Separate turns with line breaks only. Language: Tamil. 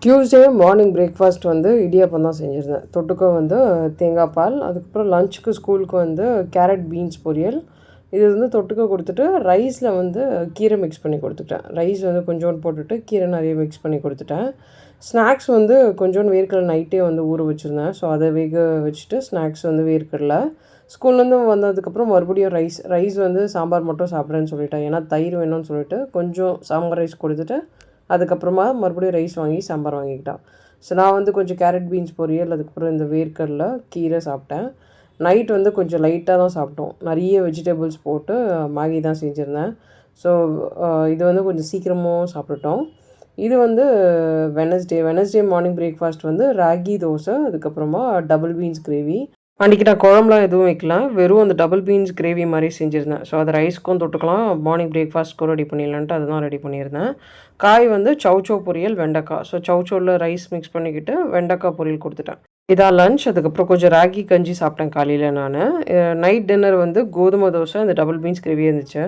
டியூஸ்டே மார்னிங் பிரேக்ஃபாஸ்ட் வந்து இடியாப்பம் தான் செஞ்சுருந்தேன். தொட்டுக்க வந்து தேங்காய் பால். அதுக்கப்புறம் லஞ்சுக்கு ஸ்கூலுக்கு வந்து கேரட் பீன்ஸ் பொரியல். இது வந்து தொட்டுக்க கொடுத்துட்டு ரைஸில் வந்து கீரை மிக்ஸ் பண்ணி கொடுத்துட்டேன். ரைஸ் வந்து கொஞ்சோண்டு போட்டுட்டு கீரை நிறைய மிக்ஸ் பண்ணி கொடுத்துட்டேன். ஸ்நாக்ஸ் வந்து கொஞ்சோண்டு வேர்க்கடலை நைட்டே வந்து ஊற வச்சுருந்தேன். ஸோ அதை வேக வச்சுட்டு ஸ்நாக்ஸ் வந்து வேர்க்கடலை. ஸ்கூல்லேருந்து வந்ததுக்கப்புறம் மறுபடியும் ரைஸ் வந்து சாம்பார் மட்டும் சாப்பிட்றேன்னு சொல்லிட்டேன். ஏன்னா தயிர் வேணும்னு சொல்லிட்டு கொஞ்சம் சாம்பார் ரைஸ் கொடுத்துட்டு அதுக்கப்புறமா மறுபடியும் ரைஸ் வாங்கி சாம்பார் வாங்கிக்கிட்டான். ஸோ நான் வந்து கொஞ்சம் கேரட் பீன்ஸ் பொரியல், அதுக்கப்புறம் இந்த வேர்க்கடலை, கீரை சாப்பிட்டேன். நைட் வந்து கொஞ்சம் லைட்டாக தான் சாப்பிட்டோம். நிறைய வெஜிடபிள்ஸ் போட்டு மேகி தான் செஞ்சுருந்தேன். ஸோ இது வந்து கொஞ்சம் சீக்கிரமாகவும் சாப்பிட்டுட்டோம். இது வந்து வெனஸ்டே மார்னிங் பிரேக்ஃபாஸ்ட் வந்து ராகி தோசை, அதுக்கப்புறமா டபுள் பீன்ஸ் கிரேவி. அன்றைக்கி நான் குழம்புலாம் எதுவும் வைக்கல. வெறும் அந்த டபுள் பீன்ஸ் கிரேவி மாதிரி செஞ்சுருந்தேன். ஸோ அது ரைஸ்க்கும் தொட்டுக்கலாம், மார்னிங் பிரேக்ஃபாஸ்ட்க்கும் ரெடி பண்ணிடலான்ட்டு அதுதான் ரெடி பண்ணியிருந்தேன். காய் வந்து சௌச்சௌ பொரியல், வெண்டைக்காய். ஸோ சௌச்சௌவில் ரைஸ் மிக்ஸ் பண்ணிக்கிட்டு வெண்டைக்காய் பொரியல் கொடுத்துட்டேன். இதான் லஞ்ச். அதுக்கப்புறம் கொஞ்சம் ராகி கஞ்சி சாப்பிட்டேன் காலையில் நான். நைட் டின்னர் வந்து கோதுமை தோசை, அந்த டபுள் பீன்ஸ் கிரேவி இருந்துச்சு.